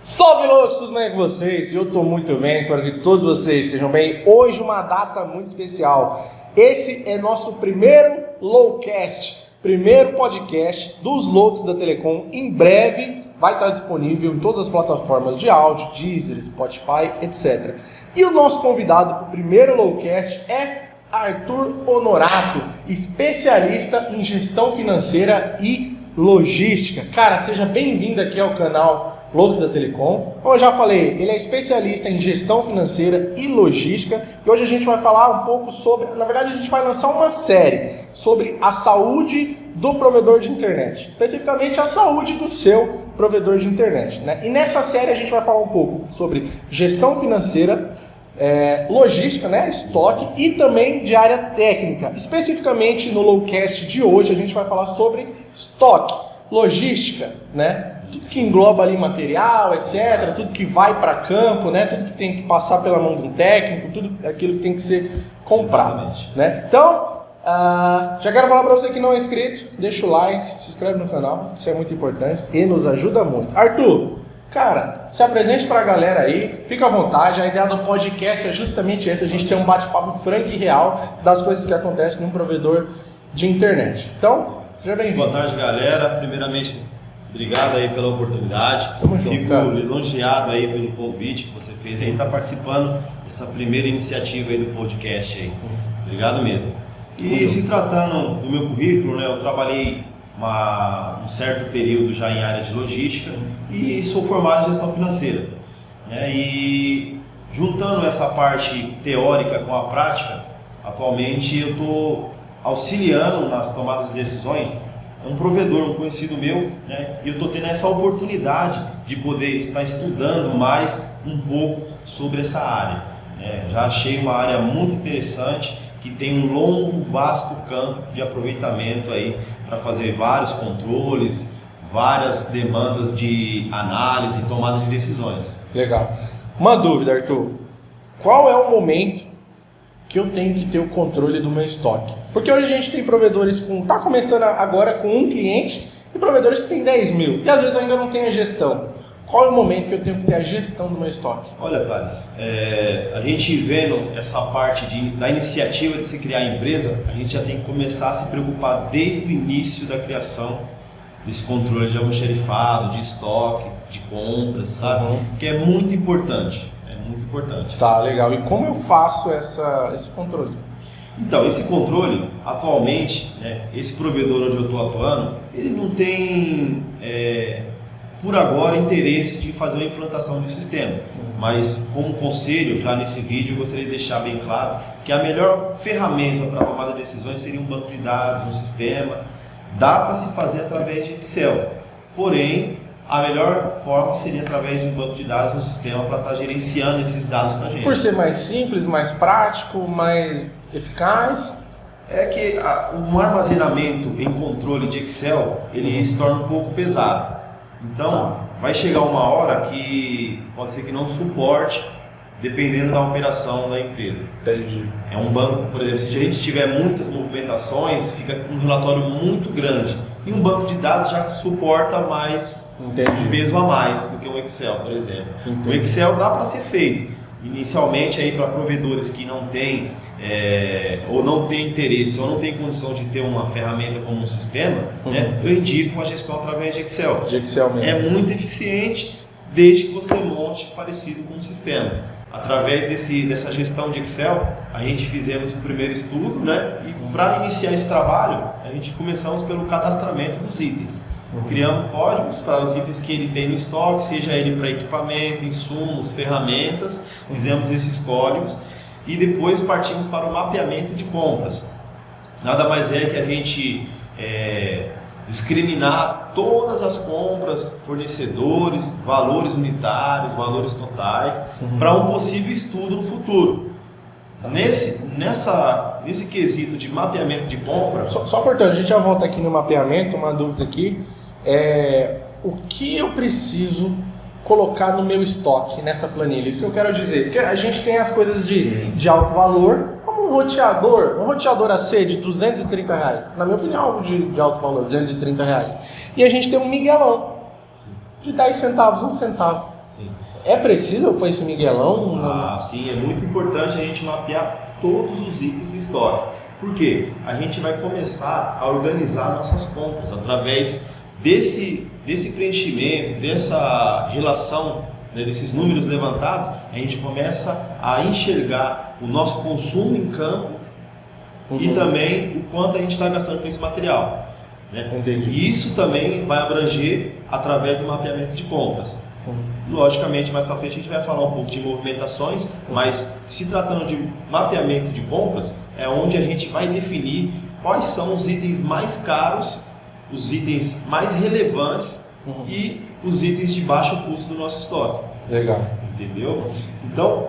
Salve loucos, tudo bem com vocês? Eu tô muito bem, espero que todos vocês estejam bem. Hoje uma data muito especial. Esse é nosso primeiro Lowcast, primeiro podcast dos loucos da Telecom. Em breve vai estar disponível em todas as plataformas de áudio, Deezer, Spotify, etc. E o nosso convidado para o primeiro Lowcast é Arthur Honorato, especialista em gestão financeira e logística. Cara, seja bem-vindo aqui ao canal Loucos da Telecom. Como eu já falei, ele é especialista em gestão financeira e logística. E hoje a gente vai falar um pouco sobre... Na verdade, a gente vai lançar uma série sobre a saúde do provedor de internet. Especificamente a saúde do seu provedor de internet, né? E nessa série a gente vai falar um pouco sobre gestão financeira, logística, né, estoque e também de área técnica. Especificamente no Lowcast de hoje a gente vai falar sobre estoque, logística, né, tudo que engloba ali material, etc, tudo que vai para campo, né, tudo que tem que passar pela mão de um técnico, tudo aquilo que tem que ser comprado, né? Então, já quero falar para você que não é inscrito, deixa o like, se inscreve no canal, isso é muito importante e nos ajuda muito. Arthur, cara, se apresente para a galera aí, fica à vontade. A ideia do podcast é justamente essa, a gente ter um bate-papo franco e real das coisas que acontecem num provedor de internet. Então, seja bem-vindo. Boa tarde, galera. Primeiramente, obrigado aí pela oportunidade. Tamo junto, Fico lisonjeado aí pelo convite que você fez aí, tá participando dessa primeira iniciativa aí do podcast aí. Obrigado mesmo. E se tratando do meu currículo, né, eu trabalhei um certo período já em área de logística e sou formado em gestão financeira, né? E juntando essa parte teórica com a prática, atualmente eu estou auxiliando nas tomadas de decisões um provedor, um conhecido meu, né? E eu estou tendo essa oportunidade de poder estar estudando mais um pouco sobre essa área, né? Já achei uma área muito interessante que tem um longo, vasto campo de aproveitamento aí para fazer vários controles, várias demandas de análise e tomada de decisões. Legal. Uma dúvida, Arthur. Qual é o momento que eu tenho que ter o controle do meu estoque? Porque hoje a gente tem provedores tá começando agora com um cliente e provedores que tem 10 mil e às vezes ainda não tem a gestão. Qual é o momento que eu tenho que ter a gestão do meu estoque? Olha, Thales, a gente vendo essa parte da iniciativa de se criar a empresa, a gente já tem que começar a se preocupar desde o início da criação desse controle de almoxarifado, de estoque, de compras, sabe? Que é muito importante, Tá, legal. E como eu faço esse controle? Então, esse controle, atualmente, né, esse provedor onde eu estou atuando, ele não tem... por agora, interesse de fazer uma implantação de um sistema. Mas, como conselho, já nesse vídeo, eu gostaria de deixar bem claro que a melhor ferramenta para tomar decisões seria um banco de dados, um sistema. Dá para se fazer através de Excel. Porém, a melhor forma seria através de um banco de dados, um sistema para estar gerenciando esses dados para a gente. Por ser mais simples, mais prático, mais eficaz? É que um armazenamento em controle de Excel, ele se torna um pouco pesado. Então, vai chegar uma hora que pode ser que não suporte, dependendo da operação da empresa. Entendi. É um banco, por exemplo, se a gente tiver muitas movimentações, fica um relatório muito grande. E um banco de dados já suporta mais um peso a mais do que um Excel, por exemplo. Entendi. O Excel dá para ser feito. Inicialmente, aí para provedores que não têm ou não tem interesse ou não tem condição de ter uma ferramenta como um sistema, né, eu indico a gestão através de Excel. De Excel mesmo. É muito eficiente desde que você monte parecido com um sistema. Através dessa gestão de Excel, a gente fizemos o primeiro estudo, né, e para iniciar esse trabalho, a gente começamos pelo cadastramento dos itens. Criamos códigos para os itens que ele tem no estoque, seja ele para equipamento, insumos, ferramentas, fizemos esses códigos e depois partimos para o mapeamento de compras. Nada mais é que a gente discriminar todas as compras, fornecedores, valores unitários, valores totais, para um possível estudo no futuro. Nesse quesito de mapeamento de compra... Só cortando, a gente já volta aqui no mapeamento, uma dúvida aqui. O que eu preciso colocar no meu estoque, nessa planilha? Isso que eu quero dizer. Porque a gente tem as coisas de alto valor, como um roteador AC de R$230. Na minha opinião, algo de alto valor, R$230. E a gente tem um miguelão de 10 centavos, 1 centavo. Sim. É preciso eu pôr esse miguelão? Sim, é muito importante a gente mapear todos os itens do estoque. Por quê? A gente vai começar a organizar nossas compras através desse preenchimento, dessa relação, né, desses números levantados. A gente começa a enxergar o nosso consumo em campo e também o quanto a gente está gastando com esse material, né? Entendi. E isso também vai abranger através do mapeamento de compras. Logicamente, mais para frente a gente vai falar um pouco de movimentações, mas se tratando de mapeamento de compras, é onde a gente vai definir quais são os itens mais caros, os itens mais relevantes e os itens de baixo custo do nosso estoque. Legal. Entendeu? Então,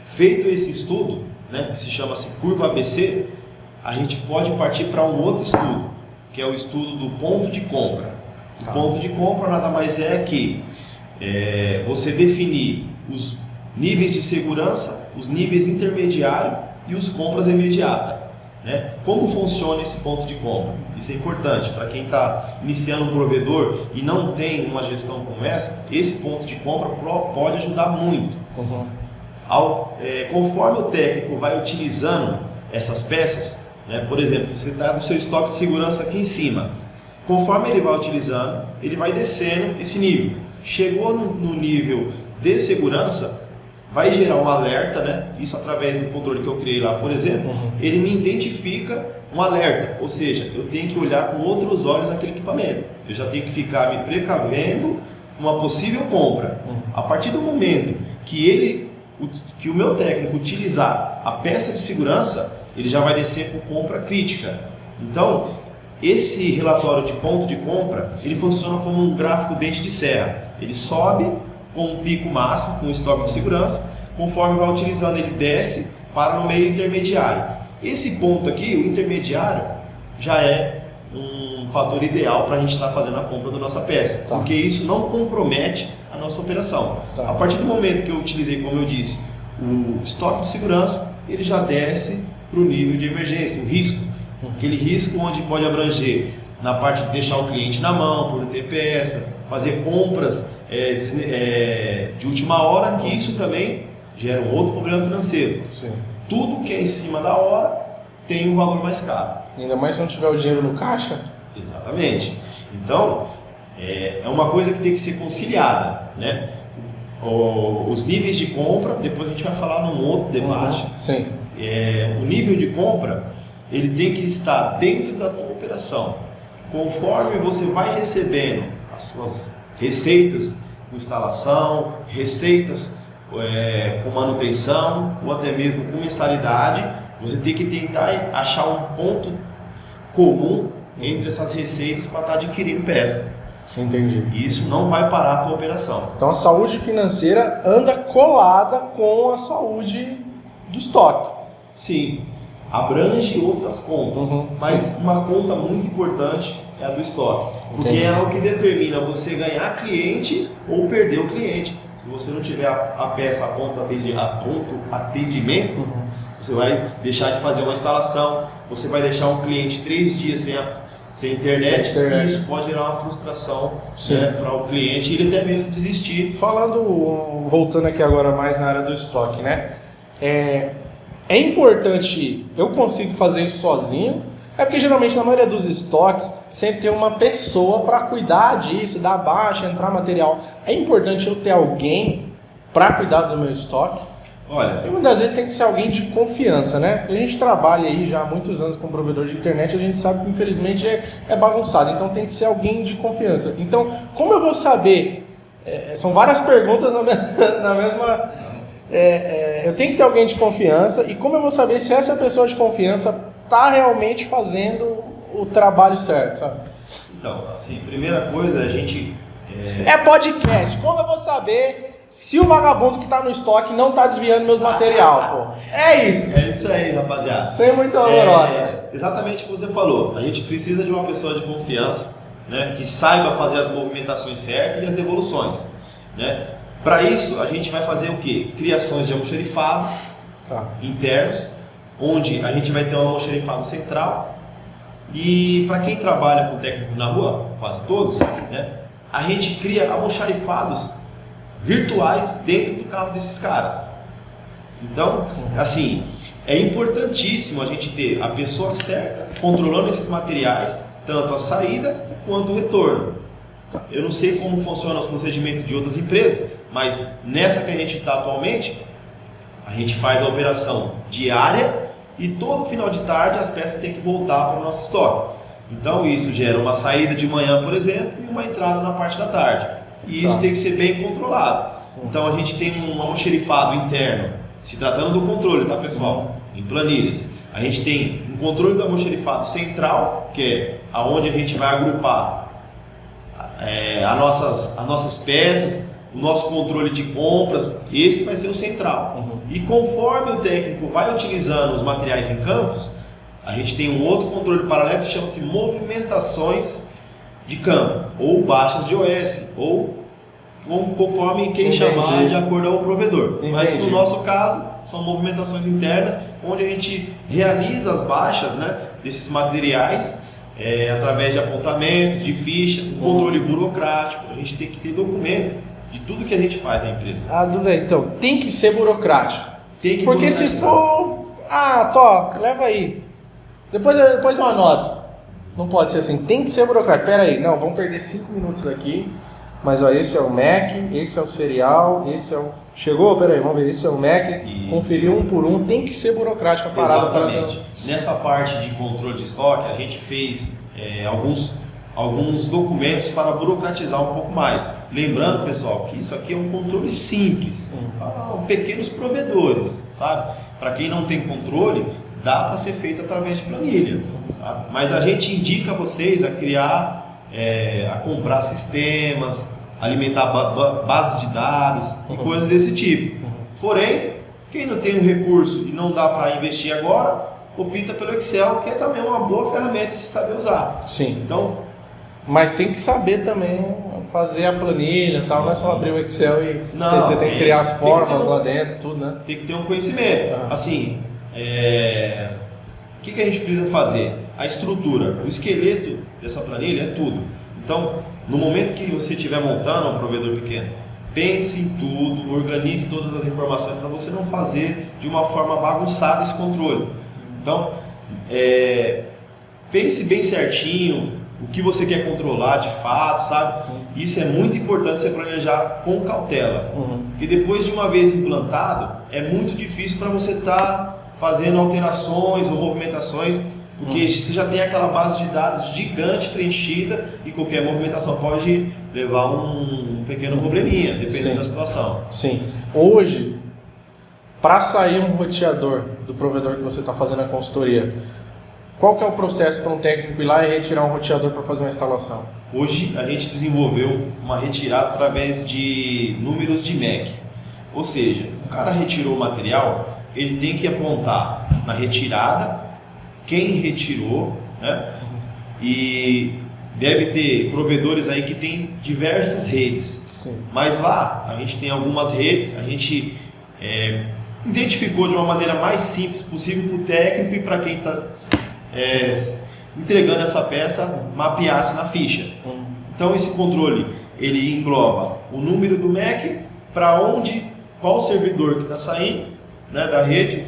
feito esse estudo, né, que se chama-se curva ABC, a gente pode partir para um outro estudo, que é o estudo do ponto de compra. O ponto de compra nada mais é que você definir os níveis de segurança, os níveis intermediários e os compras imediatas, né? Como funciona esse ponto de compra? Isso é importante para quem está iniciando um provedor e não tem uma gestão como essa. Esse ponto de compra pode ajudar muito. Conforme o técnico vai utilizando essas peças, né? Por exemplo, você está no seu estoque de segurança aqui em cima. Conforme ele vai utilizando, ele vai descendo esse nível. Chegou no nível de segurança, vai gerar um alerta, né? Isso através do controle que eu criei lá, por exemplo, ele me identifica um alerta, ou seja, eu tenho que olhar com outros olhos aquele equipamento. Eu já tenho que ficar me precavendo uma possível compra. A partir do momento que o meu técnico utilizar a peça de segurança, ele já vai descer por compra crítica. Então, esse relatório de ponto de compra, ele funciona como um gráfico dente de serra. Ele sobe com um pico máximo, com um estoque de segurança, conforme vai utilizando ele desce para no meio intermediário. Esse ponto aqui, o intermediário, já é um fator ideal para a gente estar fazendo a compra da nossa peça, porque isso não compromete a nossa operação. A partir do momento que eu utilizei, como eu disse, o estoque de segurança, ele já desce para o nível de emergência, o risco. Aquele risco onde pode abranger na parte de deixar o cliente na mão, por não ter peça, fazer compras de última hora, que isso também gera um outro problema financeiro. Sim. Tudo que é em cima da hora tem um valor mais caro. Ainda mais se não tiver o dinheiro no caixa. Exatamente. Então, é uma coisa que tem que ser conciliada, né? Os níveis de compra, depois a gente vai falar num outro debate. Sim. O nível de compra, ele tem que estar dentro da tua operação. Conforme você vai recebendo as suas receitas com instalação, receitas com manutenção ou até mesmo com mensalidade, você tem que tentar achar um ponto comum entre essas receitas para estar adquirindo peça. Entendi. E isso não vai parar a tua operação. Então a saúde financeira anda colada com a saúde do estoque. Sim, abrange outras contas, mas uma conta muito importante é a do estoque, porque ela é o que determina você ganhar cliente ou perder o cliente. Se você não tiver a peça a ponto atendimento, você vai deixar de fazer uma instalação, você vai deixar um cliente 3 dias sem internet, e isso pode gerar uma frustração, né, para o cliente e ele até mesmo desistir. Voltando aqui agora mais na área do estoque, né? É importante, eu consigo fazer isso sozinho, porque geralmente na maioria dos estoques sempre tem uma pessoa para cuidar disso, dar baixa, entrar material. É importante eu ter alguém para cuidar do meu estoque. Olha, e muitas vezes tem que ser alguém de confiança, né? A gente trabalha aí já há muitos anos com provedor de internet, a gente sabe que infelizmente é bagunçado, então tem que ser alguém de confiança. Então, como eu vou saber? São várias perguntas na mesma... eu tenho que ter alguém de confiança, e como eu vou saber se essa pessoa de confiança está realmente fazendo o trabalho certo, sabe? Então, assim, primeira coisa, a gente... podcast, como eu vou saber se o vagabundo que está no estoque não está desviando meus material, pô? É isso. É isso aí, rapaziada. Sem muito alvoroço. Exatamente o que você falou. A gente precisa de uma pessoa de confiança, né, que saiba fazer as movimentações certas e as devoluções, né? Para isso, a gente vai fazer o quê? Criações de almoxarifado internos, onde a gente vai ter um almoxarifado central. E para quem trabalha com técnico na rua, quase todos, né, a gente cria almoxarifados virtuais dentro do carro desses caras. Então, assim, é importantíssimo a gente ter a pessoa certa controlando esses materiais, tanto a saída quanto o retorno. Eu não sei como funcionam os procedimentos de outras empresas, mas nessa que a gente está atualmente, a gente faz a operação diária e todo final de tarde as peças têm que voltar para o nosso estoque. Então isso gera uma saída de manhã, por exemplo, e uma entrada na parte da tarde. E isso tem que ser bem controlado. Então a gente tem um almoxerifado interno, se tratando do controle, tá pessoal? Em planilhas. A gente tem um controle do almoxerifado central, que é aonde a gente vai agrupar as nossas peças, o nosso controle de compras, esse vai ser o central. E conforme o técnico vai utilizando os materiais em campos, a gente tem um outro controle paralelo que chama-se movimentações de campo, ou baixas de OS, ou conforme quem chamar de acordo ao provedor. Mas no nosso caso, são movimentações internas, onde a gente realiza as baixas, né, desses materiais, através de apontamentos, de ficha, um controle burocrático. A gente tem que ter documento de tudo que a gente faz na empresa. A dúvida é, então, tem que ser burocrático. Tem que porque se for, leva aí. Depois eu anoto. Não pode ser assim, tem que ser burocrático. Pera aí, não, vamos perder 5 minutos aqui. Mas ó, esse é o Mac, esse é o serial, esse é o... Chegou? Pera aí, vamos ver, esse é o Mac. Isso. Conferir um por um, tem que ser burocrático a parada. Exatamente. Nessa parte de controle de estoque, a gente fez alguns documentos para burocratizar um pouco mais. Lembrando, pessoal, que isso aqui é um controle simples, pequenos provedores, sabe? Para quem não tem controle, dá para ser feito através de planilha, sabe? Mas a gente indica vocês a criar, a comprar sistemas, alimentar bases de dados e coisas desse tipo. Porém, quem não tem um recurso e não dá para investir agora, opta pelo Excel, que é também uma boa ferramenta se saber usar. Sim. Então, mas tem que saber também fazer a planilha e tal, não é só abrir o Excel e você tem que criar as formas lá dentro, tudo, né? Tem que ter um conhecimento. Assim, o que a gente precisa fazer? A estrutura, o esqueleto dessa planilha é tudo. Então, no momento que você estiver montando um provedor pequeno, pense em tudo, organize todas as informações para você não fazer de uma forma bagunçada esse controle. Então, pense bem certinho o que você quer controlar de fato, sabe? Isso é muito importante você planejar com cautela, porque depois de uma vez implantado, é muito difícil para você estar fazendo alterações ou movimentações, porque você já tem aquela base de dados gigante preenchida e qualquer movimentação pode levar um pequeno probleminha, dependendo da situação. Sim. Hoje, para sair um roteador do provedor que você está fazendo a consultoria, qual que é o processo para um técnico ir lá e retirar um roteador para fazer uma instalação? Hoje a gente desenvolveu uma retirada através de números de MAC. Ou seja, o cara retirou o material, ele tem que apontar na retirada quem retirou, né? E deve ter provedores aí que tem diversas redes. Sim. Mas lá a gente tem algumas redes, a gente identificou de uma maneira mais simples possível para o técnico e para quem está entregando essa peça mapear-se na ficha. Então esse controle ele engloba o número do MAC, para qual servidor que está saindo, né, da rede.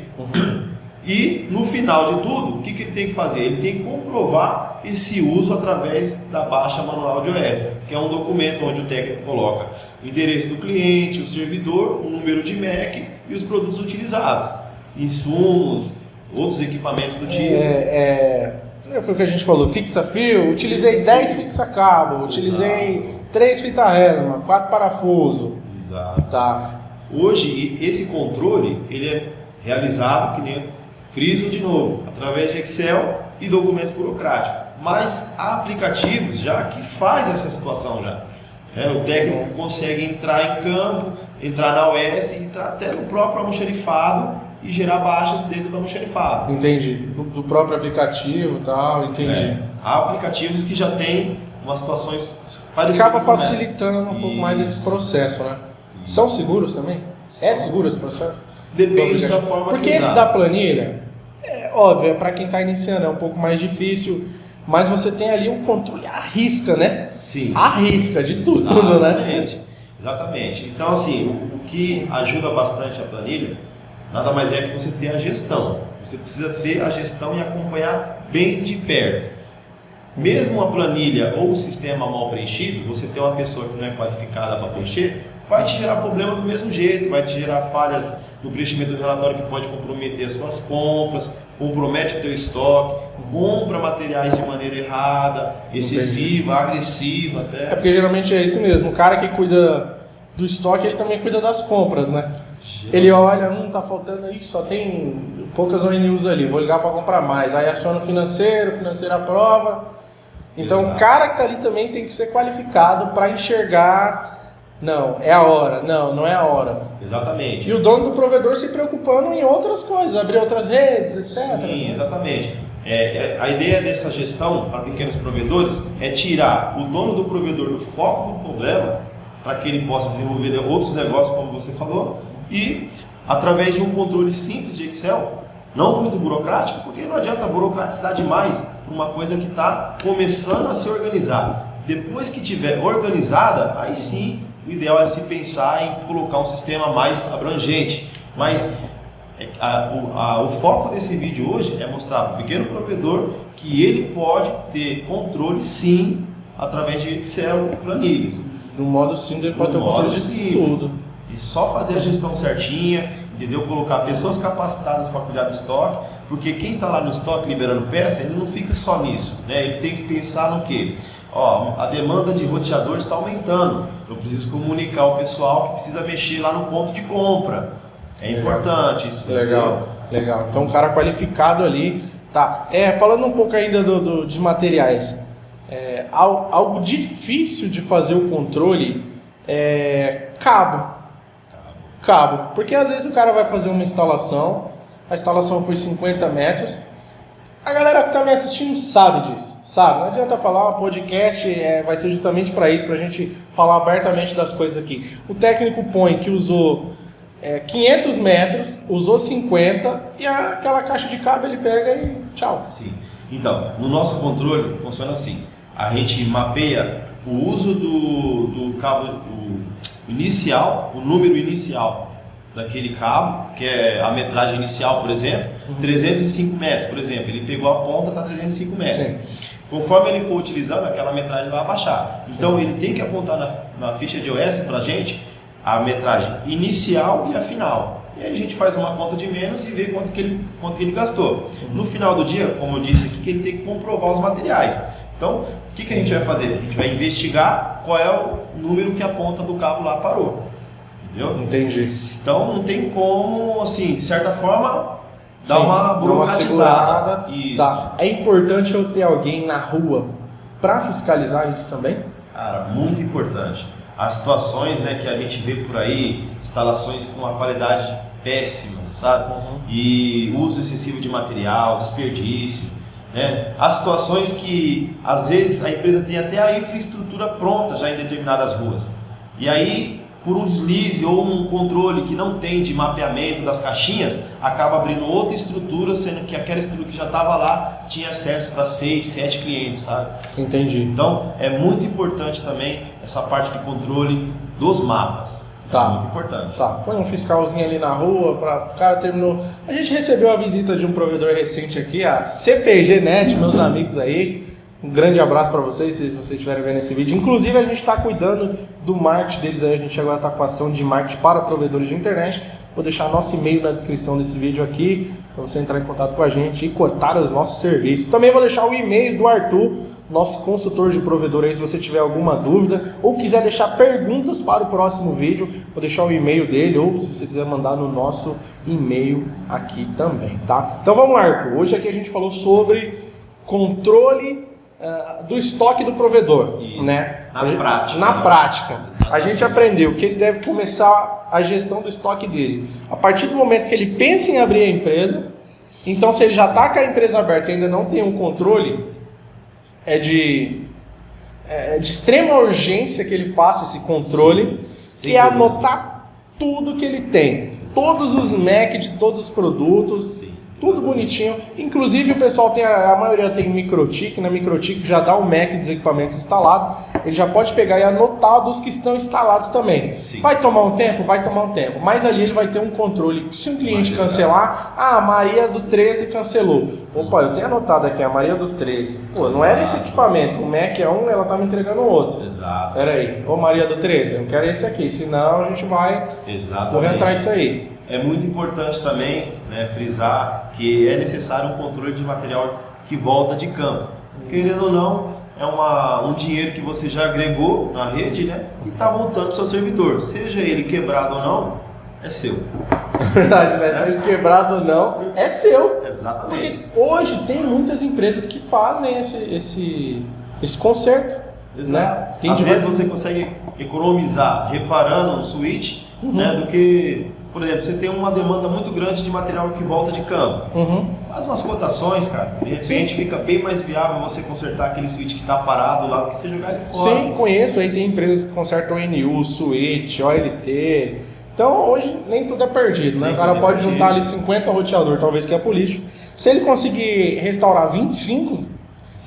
E no final de tudo, o que ele tem que fazer? Ele tem que comprovar esse uso através da baixa manual de OS, que é um documento onde o técnico coloca o endereço do cliente, o servidor, o número de MAC e os produtos utilizados, insumos, outros equipamentos do tipo. Foi o que a gente falou, fixa-fio, utilizei 10 fixa-cabo, utilizei 3 fita-resma, 4 parafusos. Exato. Tá. Hoje, esse controle, ele é realizado, que nem friso de novo, através de Excel e documentos burocráticos. Mas há aplicativos já que faz essa situação já. O técnico consegue entrar em campo, entrar na OS, entrar até no próprio almoxerifado e gerar baixas dentro do almoxerifado. Entendi. Do próprio aplicativo e tal, entendi. Há aplicativos que já têm umas situações parecidas. Acaba facilitando um pouco mais esse processo, né? São seguros também? É seguro esse processo? Depende da forma porque que esse usar. da planilha, óbvio, para quem está iniciando é um pouco mais difícil, mas você tem ali um controle à risca, né? Sim. À risca de tudo, né? Exatamente. Então, assim, o que ajuda bastante a planilha, nada mais é que você ter a gestão. Você precisa ter a gestão e acompanhar bem de perto. Mesmo a planilha ou o sistema mal preenchido, você ter uma pessoa que não é qualificada para preencher, vai te gerar problema do mesmo jeito, vai te gerar falhas no preenchimento do relatório que pode comprometer as suas compras, compromete o teu estoque, compra materiais de maneira errada, excessiva, agressiva até. É porque geralmente é isso mesmo, o cara que cuida do estoque, ele também cuida das compras, né? Ele olha, tá faltando aí, só tem poucas ONUs ali, vou ligar para comprar mais. Aí aciona o financeiro aprova. Então o cara que tá ali também tem que ser qualificado para enxergar, não, é a hora, não é a hora. Exatamente. E o dono do provedor se preocupando em outras coisas, abrir outras redes, etc. Sim, exatamente. A ideia dessa gestão para pequenos provedores é tirar o dono do provedor do foco do problema para que ele possa desenvolver outros negócios, como você falou, e através de um controle simples de Excel, não muito burocrático, porque não adianta burocratizar demais uma coisa que está começando a se organizar. Depois que tiver organizada, aí sim o ideal é se pensar em colocar um sistema mais abrangente. Mas o foco desse vídeo hoje é mostrar para o pequeno provedor que ele pode ter controle sim através de Excel e planilhas. De um modo simples, ele pode ter controle de tudo. E só fazer a gestão certinha, entendeu? Colocar pessoas capacitadas para cuidar do estoque, porque quem está lá no estoque liberando peça, ele não fica só nisso, né? Ele tem que pensar no quê? A demanda de roteadores está aumentando, eu preciso comunicar ao pessoal que precisa mexer lá no ponto de compra. É importante isso. Legal. Então um cara qualificado ali, tá. Falando um pouco ainda de materiais, algo difícil de fazer o controle é cabo. Porque às vezes o cara vai fazer uma instalação, a instalação foi 50 metros, a galera que está me assistindo sabe disso, sabe? Não adianta falar, podcast vai ser justamente para isso, para a gente falar abertamente das coisas aqui. O técnico põe que usou 500 metros, usou 50 e aquela caixa de cabo ele pega e tchau. Sim. Então, no nosso controle funciona assim, a gente mapeia o uso do cabo inicial, o número inicial daquele cabo, que é a metragem inicial, por exemplo, 305 metros, por exemplo, ele pegou a ponta, está 305 metros. Sim. Conforme ele for utilizando, aquela metragem vai abaixar. Então ele tem que apontar na ficha de OS para a gente a metragem inicial e a final. E aí a gente faz uma conta de menos e vê quanto que ele gastou. No final do dia, como eu disse aqui, que ele tem que comprovar os materiais. Então, o que a gente vai fazer? A gente vai investigar qual é o número que a ponta do cabo lá parou. Entendeu? Entendi. Então, não tem como, assim, de certa forma, dar uma burocratizada. Isso. Tá. É importante eu ter alguém na rua para fiscalizar isso também? Cara, muito importante. As situações, né, que a gente vê por aí, instalações com uma qualidade péssima, sabe? E uso excessivo de material, desperdício. As situações que às vezes a empresa tem até a infraestrutura pronta já em determinadas ruas, e aí por um deslize ou um controle que não tem de mapeamento das caixinhas, acaba abrindo outra estrutura, sendo que aquela estrutura que já estava lá tinha acesso para 6, 7 clientes, sabe? Entendi. Então é muito importante também essa parte de controle dos mapas. Tá. Muito importante. Tá. Põe um fiscalzinho ali na rua, o cara terminou. A gente recebeu a visita de um provedor recente aqui, a CPG Net, meus amigos aí. Um grande abraço para vocês, se vocês estiverem vendo esse vídeo. Inclusive a gente está cuidando do marketing deles aí, a gente agora está com a ação de marketing para provedores de internet. Vou deixar nosso e-mail na descrição desse vídeo aqui, para você entrar em contato com a gente e cotar os nossos serviços. Também vou deixar o e-mail do Arthur, nosso consultor de provedor aí, se você tiver alguma dúvida ou quiser deixar perguntas para o próximo vídeo, vou deixar o e-mail dele, ou se você quiser mandar no nosso e-mail aqui também, tá? Então vamos lá, Arthur. Hoje aqui a gente falou sobre controle do estoque do provedor. Isso. Né? Na prática. Exatamente. A gente aprendeu que ele deve começar a gestão do estoque dele a partir do momento que ele pensa em abrir a empresa. Então, se ele já está com a empresa aberta e ainda não tem um controle, é de extrema urgência que ele faça esse controle. Sim. E anotar tudo que ele tem, todos os MAC de todos os produtos. Sim. Tudo bonitinho. Inclusive o pessoal tem, a maioria tem microtik, na microtik já dá o MAC dos equipamentos instalados. Ele já pode pegar e anotar dos que estão instalados também. Sim. Vai tomar um tempo? Vai tomar um tempo. Mas ali ele vai ter um controle. Se um cliente cancelar, a Maria do 13 cancelou. Opa, eu tenho anotado aqui, a Maria do 13. Pô, não era esse equipamento. O MAC é um, ela tá me entregando outro. Exato. Pera aí. Ô Maria do 13, eu quero esse aqui. Senão a gente vai correr atrás disso aí. É muito importante também, né, frisar que é necessário um controle de material que volta de campo. Querendo ou não, é um dinheiro que você já agregou na rede, né, e está voltando para o seu servidor. Seja ele quebrado ou não, é seu. É verdade, né? Seja quebrado ou não, é seu. Exatamente. Porque hoje tem muitas empresas que fazem esse conserto. Exato. Né? Às vezes você consegue economizar reparando um switch, né, do que... Por exemplo, você tem uma demanda muito grande de material que volta de campo. Faz umas cotações, cara. De repente fica bem mais viável você consertar aquele switch que está parado lá do que você jogar ele fora. Sim, conheço. Aí tem empresas que consertam NU, switch, OLT. Então hoje nem tudo é perdido, né? O cara pode juntar ali 50 roteador, talvez que é pro lixo. Se ele conseguir restaurar 25,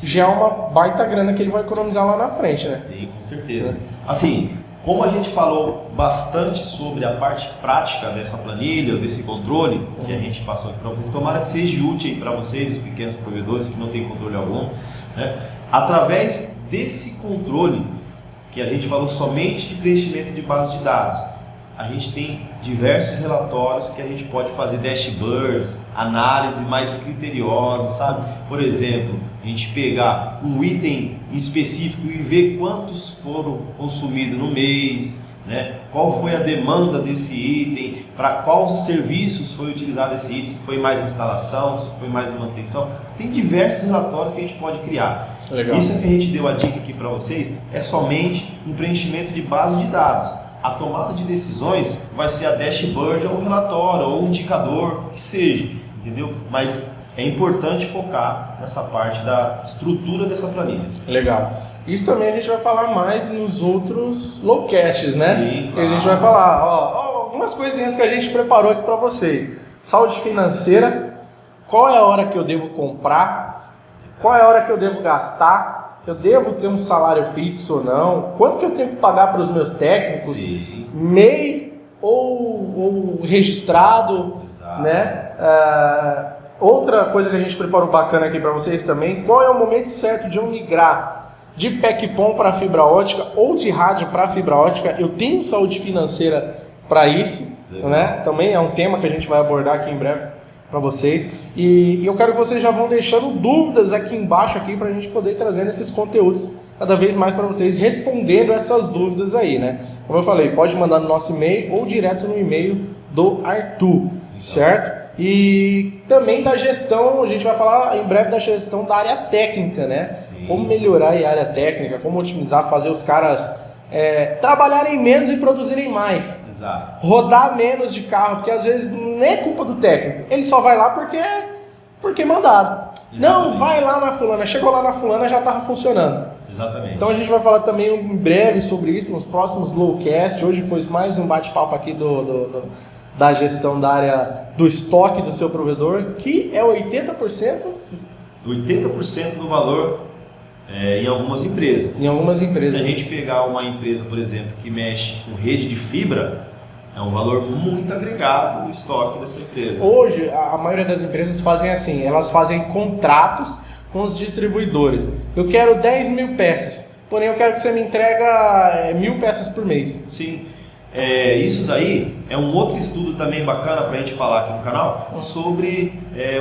já é uma baita grana que ele vai economizar lá na frente, né? Sim, com certeza. Assim, como a gente falou bastante sobre a parte prática dessa planilha, desse controle que a gente passou aqui para vocês, tomara que seja útil para vocês, os pequenos provedores que não têm controle algum, né? Através desse controle que a gente falou somente de preenchimento de base de dados, a gente tem diversos relatórios que a gente pode fazer dashboards, análise mais criteriosa, sabe? Por exemplo, a gente pegar um item em específico e ver quantos foram consumidos no mês, né? Qual foi a demanda desse item, para quais serviços foi utilizado esse item, se foi mais instalação, se foi mais manutenção. Tem diversos relatórios que a gente pode criar. Legal. Isso que a gente deu a dica aqui para vocês é somente um preenchimento de base de dados. A tomada de decisões vai ser a dashboard ou um relatório ou um indicador, que seja, entendeu? Mas é importante focar nessa parte da estrutura dessa planilha. Legal. Isso também a gente vai falar mais nos outros lowcasts, né? Sim, claro. A gente vai falar, algumas coisinhas que a gente preparou aqui para vocês. Saúde financeira, qual é a hora que eu devo comprar, qual é a hora que eu devo gastar, eu devo ter um salário fixo ou não, quanto que eu tenho que pagar para os meus técnicos, Sim. MEI ou registrado, Exato. né? Outra coisa que a gente preparou bacana aqui para vocês também, qual é o momento certo de eu migrar de PEC-PON para fibra ótica ou de rádio para fibra ótica? Eu tenho saúde financeira para isso, né? Também é um tema que a gente vai abordar aqui em breve para vocês. E eu quero que vocês já vão deixando dúvidas aqui embaixo aqui para a gente poder trazer esses conteúdos cada vez mais para vocês, respondendo essas dúvidas aí, né? Como eu falei, pode mandar no nosso e-mail ou direto no e-mail do Arthur, certo? E também da gestão, a gente vai falar em breve da gestão da área técnica, né? Sim. Como melhorar a área técnica, como otimizar, fazer os caras trabalharem menos e produzirem mais. Exato. Rodar menos de carro, porque às vezes não é culpa do técnico, ele só vai lá porque mandaram. Exatamente. Não, vai lá na fulana, chegou lá na fulana, já estava funcionando. Exatamente. Então a gente vai falar também em breve sobre isso nos próximos Lowcast. Hoje foi mais um bate-papo aqui da gestão da área do estoque do seu provedor, que é 80%? 80% do valor em algumas empresas. Em algumas empresas. Se a gente pegar uma empresa, por exemplo, que mexe com rede de fibra, é um valor muito agregado o estoque dessa empresa. Hoje, a maioria das empresas fazem assim, elas fazem contratos com os distribuidores. Eu quero 10 mil peças, porém eu quero que você me entrega 1.000 peças por mês. Sim. Isso daí é um outro estudo também bacana para a gente falar aqui no canal sobre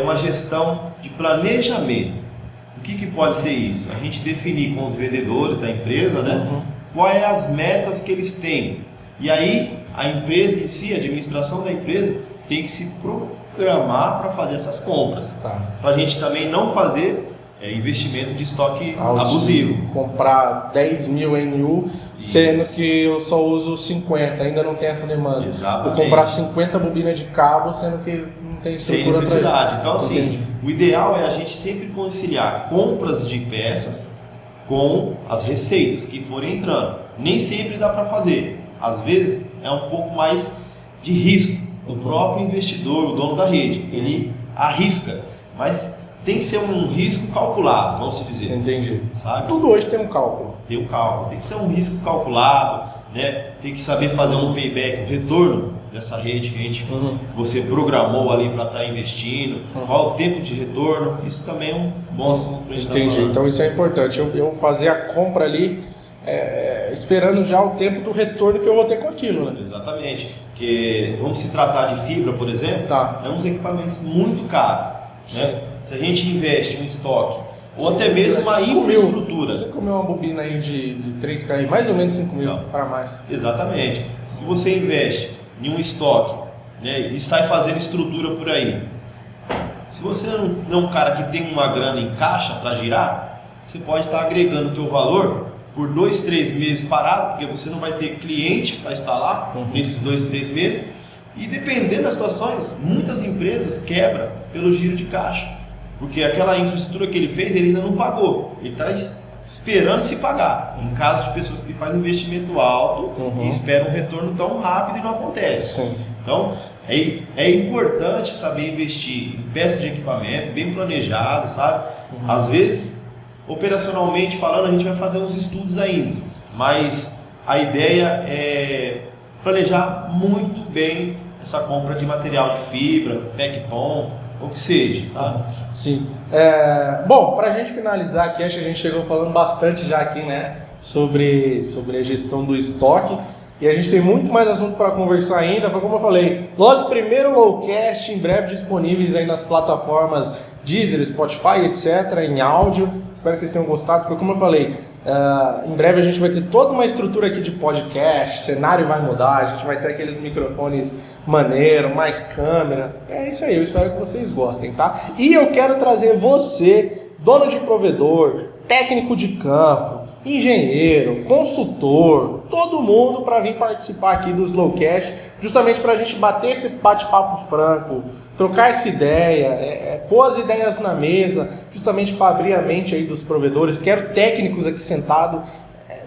uma gestão de planejamento. O que pode ser isso? A gente definir com os vendedores da empresa, né? Quais as metas que eles têm. E aí a empresa em si, a administração da empresa, tem que se programar para fazer essas compras. Tá. Para a gente também não fazer investimento de estoque abusivo. Comprar 10 mil NU, sendo que eu só uso 50, ainda não tem essa demanda. Exatamente. Vou comprar 50 bobinas de cabo, sendo que não tem estrutura sem necessidade. para isso. Então assim, Entendi. O ideal é a gente sempre conciliar compras de peças com as receitas que forem entrando. Nem sempre dá para fazer. Às vezes é um pouco mais de risco. O próprio investidor, o dono da rede, ele arrisca, mas tem que ser um risco calculado, vamos dizer. Entendi. Sabe? Tudo hoje tem um cálculo. Tem um cálculo, tem que ser um risco calculado, né? Tem que saber fazer um payback, um retorno dessa rede que você programou ali para estar investindo, qual o tempo de retorno, isso também é um bom assunto para a gente Entendi, então isso é importante, eu fazer a compra ali esperando já o tempo do retorno que eu vou ter com aquilo, né? Exatamente, porque vamos se tratar de fibra, por exemplo, é uns equipamentos muito caros, né? Se a gente investe em estoque, ou até mesmo uma infraestrutura. Você comeu uma bobina aí de 3 km, mais ou menos 5 mil para mais. Exatamente, se você investe em um estoque, né, e sai fazendo estrutura por aí, se você não é um cara que tem uma grana em caixa para girar, você pode estar agregando o teu valor por 2, 3 meses parado, porque você não vai ter cliente para instalar nesses 2, 3 meses, e dependendo das situações, muitas empresas quebram pelo giro de caixa, porque aquela infraestrutura que ele fez, ele ainda não pagou, ele está esperando se pagar, em caso de pessoas que fazem investimento alto e esperam um retorno tão rápido e não acontece. Sim. Então, é importante saber investir em peças de equipamento bem planejado, sabe? Às vezes, operacionalmente falando, a gente vai fazer uns estudos ainda, mas a ideia é planejar muito bem essa compra de material de fibra, backbone, ou que seja, sabe? Sim. Bom, para a gente finalizar aqui, acho que a gente chegou falando bastante já aqui, né, sobre a gestão do estoque. E a gente tem muito mais assunto para conversar ainda. Foi como eu falei, nosso primeiro Lowcast em breve disponíveis aí nas plataformas Deezer, Spotify, etc., em áudio. Espero que vocês tenham gostado. Foi como eu falei, em breve a gente vai ter toda uma estrutura aqui de podcast, cenário vai mudar, a gente vai ter aqueles microfones maneiro, mais câmera. É isso aí, eu espero que vocês gostem, tá? E eu quero trazer você, dono de provedor, técnico de campo, engenheiro, consultor, todo mundo para vir participar aqui dos Lowcast, justamente para a gente bater esse bate-papo franco, trocar essa ideia, pôr as ideias na mesa, justamente para abrir a mente aí dos provedores. Quero técnicos aqui sentados,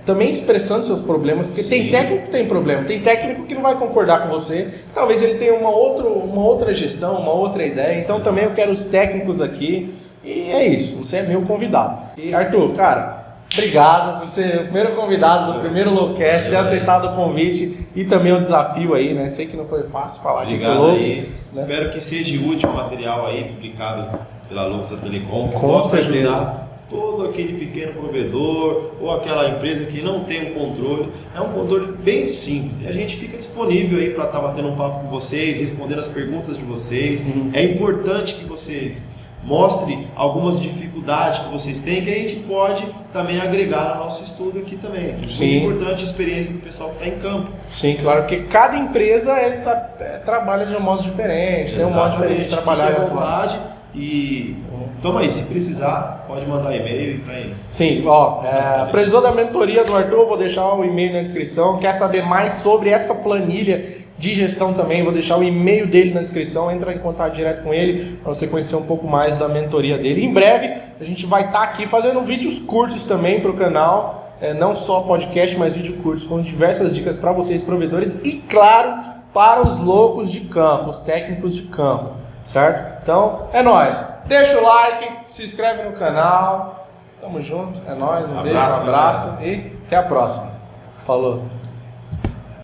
também expressando seus problemas, porque tem técnico que tem problema, tem técnico que não vai concordar com você, talvez ele tenha uma outra gestão, uma outra ideia, então também eu quero os técnicos aqui, e é isso, você é meu convidado. E Arthur, cara, obrigado por ser o primeiro convidado do primeiro Lowcast, ter aceitado o convite e também o desafio aí, né? Sei que não foi fácil falar aqui com o Loucos, aí. Né? Espero que seja útil o material aí publicado pela Loucos Telecom, que Com possa certeza. ajudar todo aquele pequeno provedor ou aquela empresa que não tem um controle. É um controle bem simples e a gente fica disponível aí para estar batendo um papo com vocês, respondendo as perguntas de vocês. É importante que vocês mostre algumas dificuldades que vocês têm, que a gente pode também agregar ao nosso estudo aqui também. Sim. É importante a experiência do pessoal que está em campo. Sim, claro, porque cada empresa trabalha de um modo diferente, tem um modo diferente de trabalhar. Fique à vontade e toma aí, se precisar, pode mandar e-mail e para ele. Sim, ó, precisou da mentoria do Arthur, vou deixar o e-mail na descrição. Quer saber mais sobre essa planilha de gestão também, vou deixar o e-mail dele na descrição, entra em contato direto com ele para você conhecer um pouco mais da mentoria dele. Em breve a gente vai estar aqui fazendo vídeos curtos também para o canal, não só podcast, mas vídeos curtos com diversas dicas para vocês provedores e claro, para os loucos de campo, os técnicos de campo, certo? Então é nóis, deixa o like, se inscreve no canal, tamo junto, é nóis, um beijo, um abraço e até a próxima. Falou!